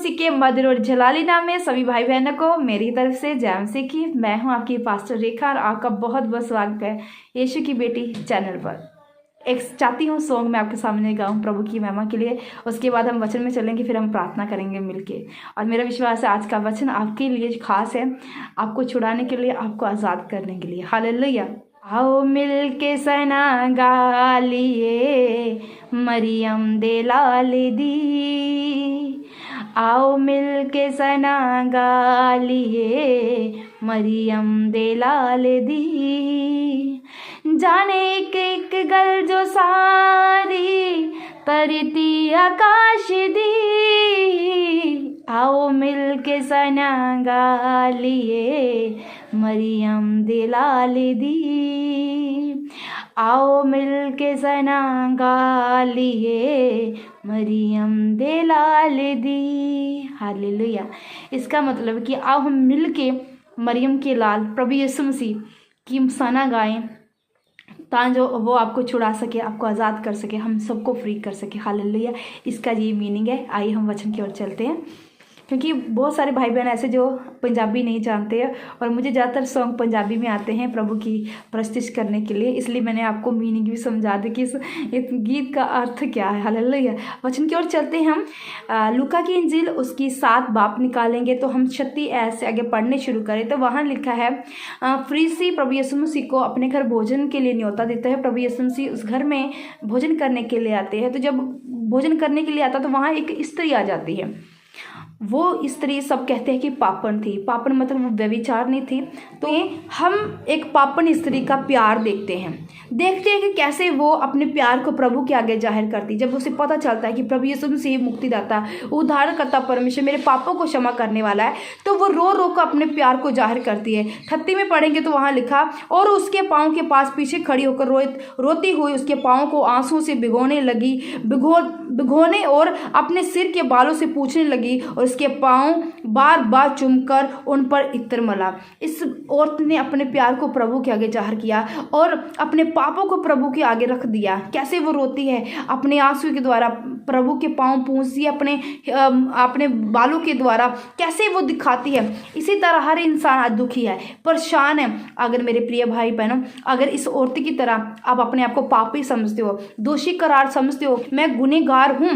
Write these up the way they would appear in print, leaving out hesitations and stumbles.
मसीह के मधुर और जलाली नाम में सभी भाई बहनों को मेरी तरफ से जय मसीह की। मैं हूं आपकी पास्टर रेखा और आपका बहुत बहुत स्वागत है यीशु की बेटी चैनल पर। एक चाहती हूँ सॉन्ग मैं आपके सामने गाऊं प्रभु की महिमा के लिए। उसके बाद हम वचन में चलेंगे, फिर हम प्रार्थना करेंगे मिलके। और मेरा विश्वास है आज का वचन आपके लिए खास है, आपको छुड़ाने के लिए, आपको आज़ाद करने के लिए। हालेलुया। आओ मिल के सना गा लिए मरियम दे लाल दी, आओ मिल के सना गा लिए मरियम दे लाल दी। जाने एक एक गल जो सारी तरती आकाश दी, आओ मिल के सना गा लिए मरियम दे लाल दी, आओ मिल के सना गा लिए मरियम दे लाल दी। हालेलुया। इसका मतलब कि आओ हम मिल के मरियम के लाल प्रभु यीशु मसीह की सना गाएं, ताकि जो वो आपको छुड़ा सके, आपको आज़ाद कर सके, हम सबको फ्री कर सके। हालेलुया। इसका ये मीनिंग है। आइए हम वचन की ओर चलते हैं, क्योंकि बहुत सारे भाई बहन ऐसे जो पंजाबी नहीं जानते हैं और मुझे ज़्यादातर सॉन्ग पंजाबी में आते हैं प्रभु की प्रस्तुति करने के लिए, इसलिए मैंने आपको मीनिंग भी समझा दी कि इस गीत का अर्थ क्या है। हालेलुया। वचन की ओर चलते हैं हम। लूका की इंजील उसकी 7 बाब निकालेंगे तो हम 36 ऐसे आगे पढ़ने शुरू करें तो वहाँ लिखा है, फरीसी प्रभु यीशु मसीह को अपने घर भोजन के लिए न्योता देता है। प्रभु यीशु मसीह उस घर में भोजन करने के लिए आते हैं। तो जब भोजन करने के लिए आता तो वहाँ एक स्त्री आ जाती है। वो स्त्री सब कहते हैं कि पापन थी। पापन मतलब वो व्यभिचार नहीं थी। तो हम एक पापन स्त्री का प्यार देखते हैं कि कैसे वो अपने प्यार को प्रभु के आगे जाहिर करती। जब उसे पता चलता है कि प्रभु यीशु मसीह मुक्तिदाता, उद्धारकर्ता परमेश्वर मेरे पापों को क्षमा करने वाला है, तो वो रो रो कर अपने प्यार को जाहिर करती है। 38 में पढ़ेंगे तो वहाँ लिखा, और उसके पाँव के पास पीछे खड़ी होकर रोती हुई उसके पाँव को आंसुओं से भिगोने और अपने सिर के बालों से पूछने लगी और उसके पाँव बार बार चूमकर उन पर इत्र मला। इस औरत ने अपने प्यार को प्रभु के आगे जाहिर किया और अपने पापों को प्रभु के आगे रख दिया। कैसे वो रोती है, अपने आंसू के द्वारा प्रभु के पाँव पूछती है, अपने बालों के द्वारा कैसे वो दिखाती है। इसी तरह हर इंसान आज दुखी है, परेशान है। अगर मेरे प्रिय भाई बहनों, अगर इस औरत की तरह आप अपने आप को पापी समझते हो, दोषी करार समझते हो, मैं गुनहगार हूँ,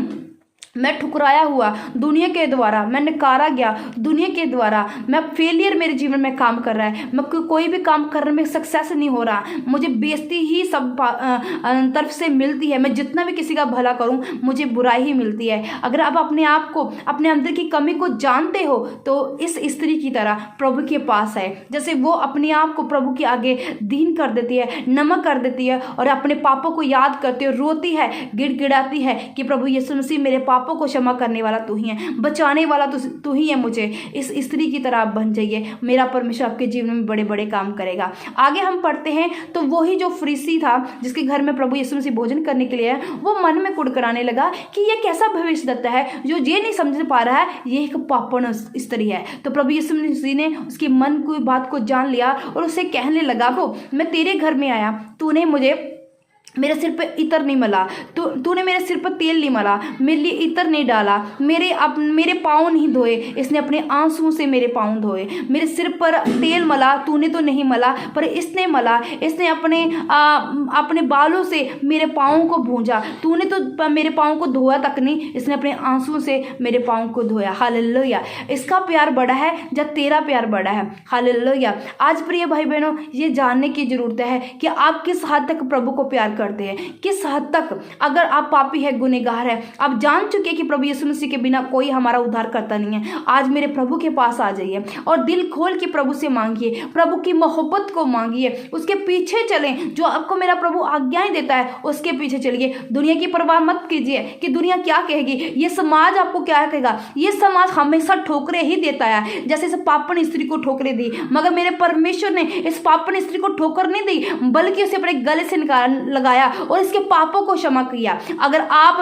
मैं ठुकराया हुआ दुनिया के द्वारा, मैं नकारा गया दुनिया के द्वारा, मैं फेलियर मेरे जीवन में काम कर रहा है, मैं कोई भी काम करने में सक्सेस नहीं हो रहा, मुझे बेइज्जती ही सब तरफ से मिलती है, मैं जितना भी किसी का भला करूं मुझे बुराई ही मिलती है। अगर आप अपने आप को, अपने अंदर की कमी को जानते हो तो इस स्त्री की तरह प्रभु के पास है। जैसे वो अपने आप को प्रभु के आगे दीन कर देती है, नमक कर देती है और अपने पापों को याद करती है, रोती है, गिड़गिड़ाती है कि प्रभु यीशु मसीह मेरे पापों को क्षमा करने वाला तू ही है, बचाने वाला तू ही है। मुझे इस स्त्री की तरह बन जाइए, मेरा परमेश्वर आपके जीवन में बड़े बड़े काम करेगा। आगे हम पढ़ते हैं तो वही जो फरीसी था जिसके घर में प्रभु यीशु मसीह भोजन करने के लिए है, वो मन में कुड़कुड़ाने लगा कि ये कैसा भविष्यद्वक्ता है जो ये नहीं समझ पा रहा है ये एक पापन स्त्री है। तो प्रभु यीशु मसीह ने उसके मन की बात को जान लिया और उसे कहने लगा, वो मैं तेरे घर में आया, तूने मुझे मेरे सिर पे इत्र नहीं मला, तूने मेरे सिर पर तेल नहीं मला, मेरे लिए इत्र नहीं डाला, मेरे पाँव नहीं धोए, इसने अपने आंसुओं से मेरे पाँव धोए। मेरे सिर पर तेल मला तूने तो नहीं मला, पर इसने मला, इसने अपने बालों से मेरे पाँव को भूंजा, तूने तो मेरे पाँव को धोया तक नहीं, इसने अपने आंसुओं से मेरे पाँव को धोया। हालेलुया। इसका प्यार बड़ा है या तेरा प्यार बड़ा है। हालेलुया। आज प्रिय भाई बहनों, ये जानने की जरूरत है कि आप किस हद तक प्रभु को प्यार करते हैं, किस हद तक। अगर आप पापी है, गुनहगार है, आप जान चुके कि प्रभु यीशु मसीह के बिना कोई हमारा उद्धार करता नहीं है, आज मेरे प्रभु के पास आ जाइए और दिल खोल के प्रभु से मांगिए, प्रभु की मोहब्बत को मांगिए, उसके पीछे चलें। जो आपको मेरा प्रभु आज्ञाएं देता है उसके पीछे चलिए। दुनिया की परवाह मत कीजिए कि दुनिया क्या कहेगी, ये समाज आपको क्या कहेगा। ये समाज हमेशा ठोकरे ही देता है, जैसे इस पापन स्त्री को ठोकरे दी, मगर मेरे परमेश्वर ने इस पापन स्त्री को ठोकर नहीं दी, बल्कि उसे अपने गले से लगाया और इसके पापों को क्षमा किया। अगर आप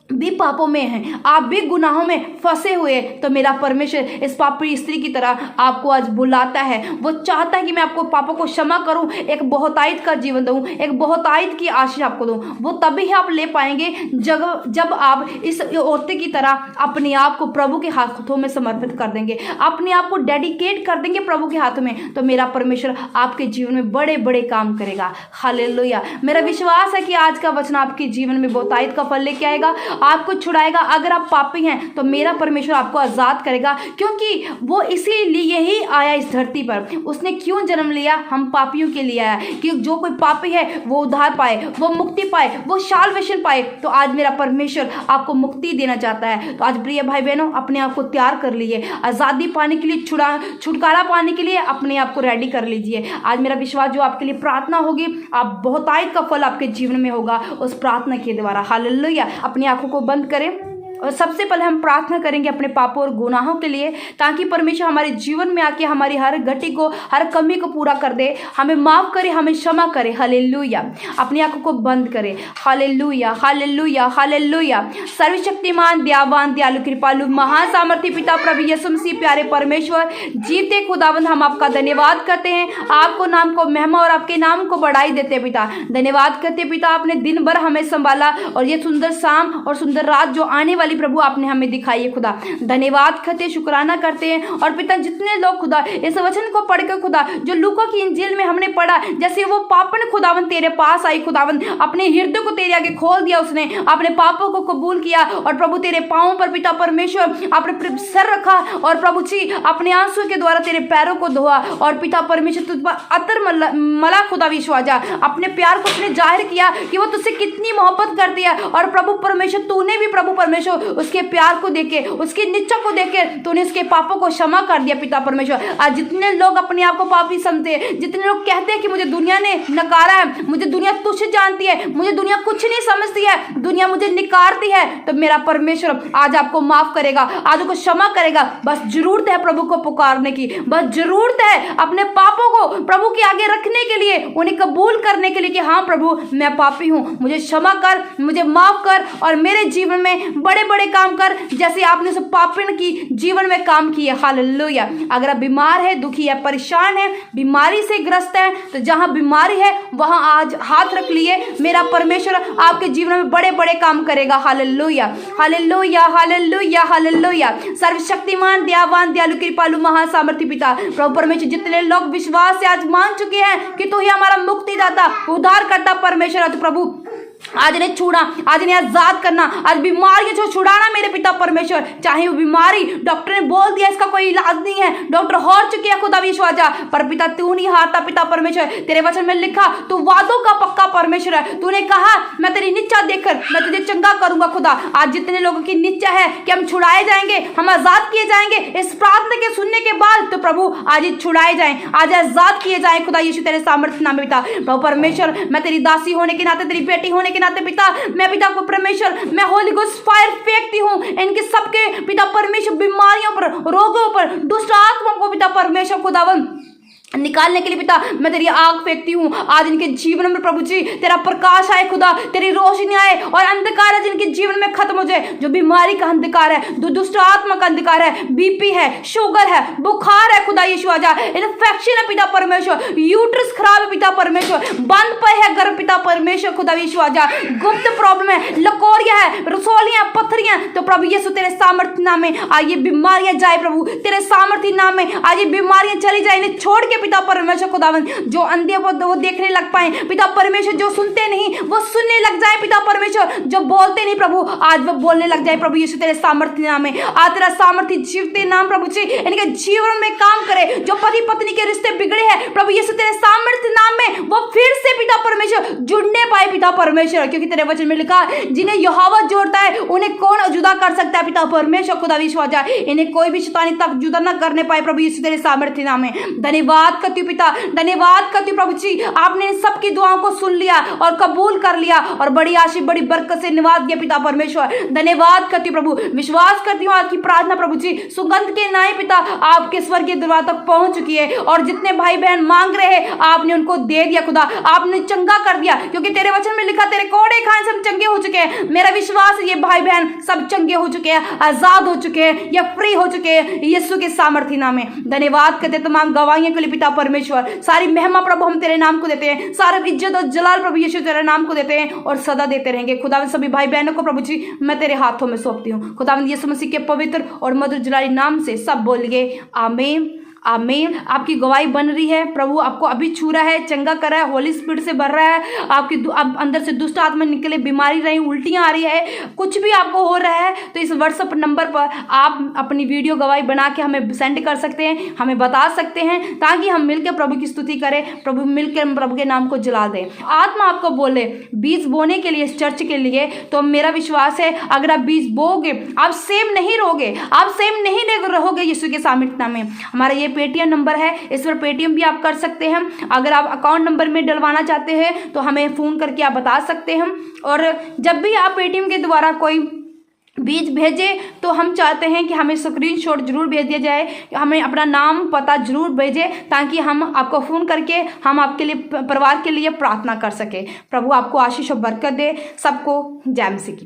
भी पापों में हैं, आप भी गुनाहों में फंसे हुए, तो मेरा परमेश्वर इस पापी स्त्री की तरह आपको आज बुलाता है। वो चाहता है कि मैं आपको पापों को क्षमा करूं, एक बहुतायत का जीवन दूं, एक बहुतायत की आशीष आपको दूं। वो तभी ही आप ले पाएंगे जब आप इस औरत की तरह अपने आप को प्रभु के हाथों में समर्पित कर देंगे, अपने आप को डेडिकेट कर देंगे प्रभु के हाथों में, तो मेरा परमेश्वर आपके जीवन में बड़े बड़े काम करेगा। हालेलुया। मेरा विश्वास है कि आज का वचन आपके जीवन में बहुतायत का फल लेके आएगा, आपको छुड़ाएगा। अगर आप पापी हैं तो मेरा परमेश्वर आपको आजाद करेगा, क्योंकि वो इसीलिए ही आया इस धरती पर। उसने क्यों जन्म लिया? हम पापियों के लिए आया, कि जो कोई पापी है वो उद्धार पाए, वो मुक्ति पाए, वो साल्वेशन पाए। तो आज मेरा परमेश्वर आपको मुक्ति देना चाहता है। तो आज प्रिय भाई बहनों, अपने आप को तैयार कर लीजिए, आजादी पाने के लिए, छुटकारा पाने के लिए अपने आप को रेडी कर लीजिए। आज मेरा विश्वास जो आपके लिए प्रार्थना होगी, आप बहुतायत का फल आपके जीवन में होगा उस प्रार्थना के द्वारा। हालेलुया। अपनी आंखों को बंद करें और सबसे पहले हम प्रार्थना करेंगे अपने पापों और गुनाहों के लिए, ताकि परमेश्वर हमारे जीवन में आके हमारी हर घटी को, हर कमी को पूरा कर दे, हमें माफ करे, हमें क्षमा करे। हालेलुया। अपनी आंखों को बंद करें। Hallelujah, hallelujah, hallelujah. सर्वशक्तिमान, दयावान, दयालु, कृपालु, महासामर्थी पिता प्रभु यीशु मसीह, प्यारे परमेश्वर, जीते खुदावंद, हम आपका धन्यवाद करते हैं, आपको नाम को महिमा और आपके नाम को बढ़ाई देते पिता। धन्यवाद करते पिता, आपने दिन भर हमें संभाला और ये सुंदर शाम और सुंदर रात जो आने वाली प्रभु आपने हमें दिखाई है खुदा। धन्यवाद करते, शुक्राना करते हैं। और पिता जितने लोग खुदा इस वचन को पढ़कर खुदा, जो लूका की इंजील में हमने पढ़ा, जैसे वो पापन खुदावन तेरे पास आई खुदावन, अपने हृदय को तेरे आगे खोल दिया, उसने अपने पापों को कबूल किया और प्रभु तेरे पांवों पर पिता परमेश्वर आपने सर रखा और प्रभु जी अपने आंसू के द्वारा तेरे पैरों को धोआ और पिता परमेश्वर तुझ पर अतर मला खुदा विश्वास अपने प्यार को उसने जाहिर किया कि वो तुझसे कितनी मोहब्बत करती है। और प्रभु परमेश्वर तूने भी प्रभु परमेश्वर उसके प्यार को देखे, उसकी निश्चय को देखे तूने उसके पापों को क्षमा कर दिया पिता परमेश्वर। आज जितने लोग अपने आप को पापी समझते हैं, जितने लोग कहते हैं कि मुझे दुनिया ने नकारा है, मुझे दुनिया तुच्छ जानती है, मुझे दुनिया कुछ नहीं समझती है, दुनिया मुझे निकारती है, तो मेरा परमेश्वर आज आपको माफ करेगा, आज आपको क्षमा करेगा। बस जरूरत है प्रभु को पुकारने की, बस जरूरत है अपने पापों को प्रभु के आगे रखने के लिए, उन्हें कबूल करने के लिए कि हाँ प्रभु मैं पापी हूं, मुझे क्षमा कर, मुझे माफ कर और मेरे जीवन में बड़े बड़े काम कर, जैसे आपने सब पापिन की जीवन में काम किए। हालेलुया। अगर आप बीमार है, दुखी है, परेशान है, बीमारी से ग्रस्त है, तो जहां बीमारी है वहां आज हाथ रख लिए, मेरा परमेश्वर आपके जीवन में बड़े बड़े काम करेगा। Hallelujah, hallelujah, hallelujah, hallelujah. सर्वशक्तिमान, दयावान, दयालु, कृपालु, महासामर्थी पिता प्रभु परमेश्वर, जितने लोग विश्वास से आज मान चुके हैं कि तू ही हमारा मुक्तिदाता, उद्धार करता परमेश्वर है, तो प्रभु आज इन्हें छूना, आज इन्हें आजाद करना, आज बीमारियों से छुड़ाना मेरे पिता परमेश्वर। चाहे वो बीमारी डॉक्टर ने बोल दिया इसका कोई इलाज नहीं है, डॉक्टर हार चुके हैं खुदा विश्वास, पर पिता तू नहीं हारता पिता परमेश्वर। तेरे वचन में लिखा तू वादों का पक्का परमेश्वर है, तूने कहा मैं तेरी निश्चय देखकर मैं तुझे चंगा करूंगा खुदा। आज जितने लोगों की निश्चय है कि हम छुड़ाए जाएंगे, हम आजाद किए जाएंगे, इस प्रार्थना के सुनने के बाद तो प्रभु आज छुड़ाए जाए, आज आजाद किए जाए खुदा यीशु तेरे सामर्थ्य नाम में पिता। प्रभु परमेश्वर, मैं तेरी दासी होने के नाते, तेरी बेटी होने के नाते पिता, मैं पिता को परमेश्वर, मैं होली गोस्ट फायर फेंकती हूं इनके सबके पिता परमेश्वर बीमारियों पर, रोगों पर, दुष्ट आत्माओं को पिता परमेश्वर खुदावन निकालने के लिए पिता मैं तेरी आग फेंकती हूँ। आज इनके जीवन में प्रभु जी तेरा प्रकाश आए खुदा, तेरी रोशनी आए और अंधकार है जिनके जीवन में खत्म हो जाए, जो बीमारी का अंधकार है, जो दुष्ट आत्मा का अंधकार है, बीपी है, शुगर है, बुखार है खुदा यीशु आजा, इन्फेक्शन है पिता परमेश्वर, यूट्रस खराब है पिता परमेश्वर, बंद पे है गर्भ पिता परमेश्वर खुदा यीशु आजा, गुप्त प्रॉब्लम है, लकोरिया है, रसोलियां, पत्थरियां, तो प्रभु यीशु तेरे सामर्थ्य नाम में आज ये बीमारियां जाए प्रभु, तेरे सामर्थ्य नाम में आज ये बीमारियां चली जाए, इन्हें छोड़ के पिता परमेश्वर खुदावन, जो अंधे वो देखने लग पाए पिता परमेश्वर, जो सुनते नहीं वो सुनने लग जाए पिता परमेश्वर, जो बोलते नहीं प्रभु आज वो बोलने लग जाए प्रभु यीशु तेरे सामर्थ्य नाम में। आज तेरा सामर्थ्य जीवते नाम प्रभु जी इनके जीवन में काम करे, जो पति पत्नी के रिश्ते बिगड़े हैं प्रभु यीशु तेरे सामर्थ्य नाम में वो फिर से पिता परमेश्वर जुड़ने पाए पिता परमेश्वर, क्योंकि तेरे वचन में लिखा जिन्हें यहोवा जोड़ता है उन्हें कौन जुदा कर सकता है पिता परमेश्वर खुदा विश्वास, इन्हें कोई भी शैतानी तक जुदा न करने पाए प्रभु यीशु तेरे सामर्थ्य नाम में। धन्यवाद धन्यवाद करती हूँ पिता, धन्यवाद करती हूँ प्रभु जी, आपने सबकी दुआओं को सुन लिया और कबूल कर लिया और बड़ी आशीष बड़ी बरकत से निवास दिया पिता परमेश्वर। धन्यवाद करती हूँ प्रभु, विश्वास करती हूँ आज की प्रार्थना प्रभु जी सुगंध के नाई पिता आपके स्वर्गीय दरबार तक पहुंच चुकी है, और जितने भाई बहन मांग रहे हैं आपने उनको दे दिया खुदा, आपने चंगा कर दिया, क्योंकि तेरे वचन में लिखा तेरे कोड़े खाए सब चंगे हो चुके हैं। मेरा विश्वास है ये भाई बहन सब चंगे हो चुके हैं, आजाद हो चुके हैं या फ्री हो चुके हैं यीशु के सामर्थ्य नाम में। धन्यवाद करते तमाम गवाहियों के लिए पिता परमेश्वर, सारी महिमा प्रभु हम तेरे नाम को देते हैं, सारा इज्जत और जलाल प्रभु यीशु तेरे नाम को देते हैं और सदा देते रहेंगे। खुदावंद सभी भाई बहनों को प्रभु जी मैं तेरे हाथों में सौंपती हूँ। खुदावंद यीशु मसीह के पवित्र और मधुर जलाली नाम से सब बोलिए आमीन आमीन। आपकी गवाही बन रही है, प्रभु आपको अभी छू रहा है, चंगा कर रहा है, होली स्पिरिट से भर रहा है, आपकी अब अंदर से दुष्ट आत्मा निकले, बीमारी रही, उल्टियां आ रही है, कुछ भी आपको हो रहा है तो इस व्हाट्सएप नंबर पर आप अपनी वीडियो गवाही बना के हमें सेंड कर सकते हैं, हमें बता सकते हैं, ताकि हम मिलकर प्रभु की स्तुति करें, प्रभु मिलकर प्रभु के नाम को जला दें। आत्मा आपको बोले बीज बोने के लिए इस चर्च के लिए, तो मेरा विश्वास है अगर आप बीज बोगे आप सेम नहीं रहोगे, आप सेम नहीं रहोगे यीशु के सामर्थ्य में। हमारा ये पेटीएम नंबर है, इस पर पेटीएम भी आप कर सकते हैं। अगर आप अकाउंट नंबर में डलवाना चाहते हैं तो हमें फ़ोन करके आप बता सकते हैं। और जब भी आप पेटीएम के द्वारा कोई बीज भेजे तो हम चाहते हैं कि हमें स्क्रीनशॉट जरूर भेज दिया जाए, हमें अपना नाम पता जरूर भेजें, ताकि हम आपको फ़ोन करके हम आपके लिए परिवार के लिए प्रार्थना कर सकें। प्रभु आपको आशीष और बरकत दे। सबको जय मसीह की।